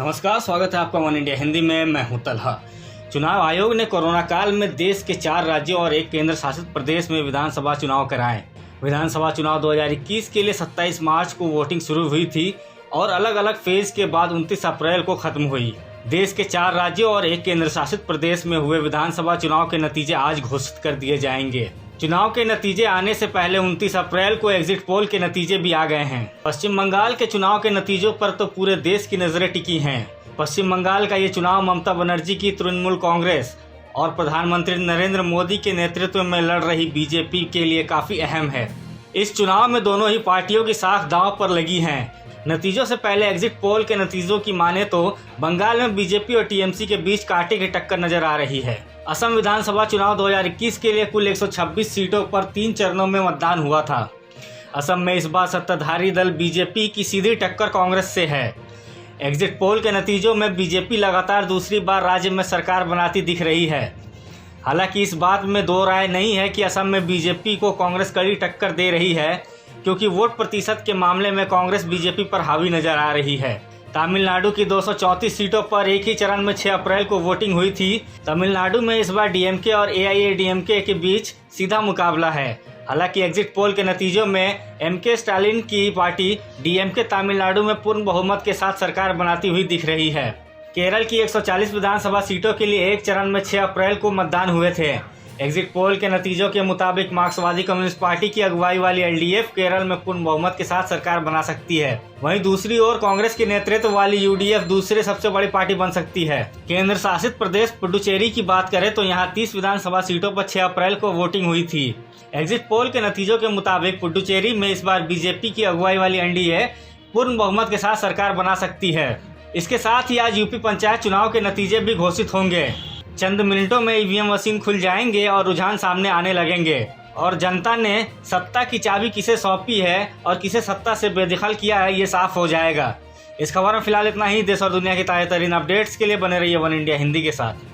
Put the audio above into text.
नमस्कार, स्वागत है आपका वन इंडिया हिंदी में। मैं हूं तलहा। चुनाव आयोग ने कोरोना काल में देश के 4 राज्यों और 1 केंद्र शासित प्रदेश में विधानसभा चुनाव कराए। विधानसभा चुनाव 2021 के लिए 27 मार्च को वोटिंग शुरू हुई थी और अलग अलग फेज के बाद 29 अप्रैल को खत्म हुई। देश के 4 राज्यों और 1 केंद्र शासित प्रदेश में हुए विधानसभा चुनाव के नतीजे आज घोषित कर दिए जाएंगे। चुनाव के नतीजे आने से पहले 29 अप्रैल को एग्जिट पोल के नतीजे भी आ गए हैं। पश्चिम बंगाल के चुनाव के नतीजों पर तो पूरे देश की नजरें टिकी हैं। पश्चिम बंगाल का ये चुनाव ममता बनर्जी की तृणमूल कांग्रेस और प्रधानमंत्री नरेंद्र मोदी के नेतृत्व में लड़ रही बीजेपी के लिए काफी अहम है। इस चुनाव में दोनों ही पार्टियों की साख दांव पर लगी है। नतीजों से पहले एग्जिट पोल के नतीजों की माने तो बंगाल में बीजेपी और टीएमसी के बीच कांटे की टक्कर नजर आ रही है। असम विधानसभा चुनाव 2021 के लिए कुल 126 सीटों पर 3 चरणों में मतदान हुआ था। असम में इस बार सत्ताधारी दल बीजेपी की सीधी टक्कर कांग्रेस से है। एग्जिट पोल के नतीजों में बीजेपी लगातार दूसरी बार राज्य में सरकार बनाती दिख रही है। हालांकि इस बात में दो राय नहीं है कि असम में बीजेपी को कांग्रेस कड़ी टक्कर दे रही है, क्योंकि वोट प्रतिशत के मामले में कांग्रेस बीजेपी पर हावी नजर आ रही है। तमिलनाडु की 234 सीटों पर एक ही चरण में 6 अप्रैल को वोटिंग हुई थी। तमिलनाडु में इस बार डीएमके और एआईएडीएमके के बीच सीधा मुकाबला है। हालांकि एग्जिट पोल के नतीजों में एमके स्टालिन की पार्टी डीएमके तमिलनाडु में पूर्ण बहुमत के साथ सरकार बनाती हुई दिख रही है। केरल की 140 विधानसभा सीटों के लिए एक चरण में 6 अप्रैल को मतदान हुए थे। एग्जिट पोल के नतीजों के मुताबिक मार्क्सवादी कम्युनिस्ट पार्टी की अगुवाई वाली एलडीएफ केरल में पूर्ण बहुमत के साथ सरकार बना सकती है। वहीं दूसरी ओर कांग्रेस के नेतृत्व वाली यूडीएफ दूसरे सबसे बड़ी पार्टी बन सकती है। केंद्र शासित प्रदेश पुडुचेरी की बात करें तो यहाँ 30 विधानसभा सीटों पर 6 अप्रैल को वोटिंग हुई थी। एग्जिट पोल के नतीजों के मुताबिक पुडुचेरी में इस बार बीजेपी की अगुवाई वाली एनडीए पूर्ण बहुमत के साथ सरकार बना सकती है। इसके साथ ही आज यूपी पंचायत चुनाव के नतीजे भी घोषित होंगे। चंद मिनटों में ईवीएम मशीन खुल जाएंगे और रुझान सामने आने लगेंगे और जनता ने सत्ता की चाबी किसे सौंपी है और किसे सत्ता से बेदखल किया है, ये साफ हो जाएगा। इस खबर में फिलहाल इतना ही। देश और दुनिया की ताज़ा तरीन अपडेट्स के लिए बने रहिए वन इंडिया हिंदी के साथ।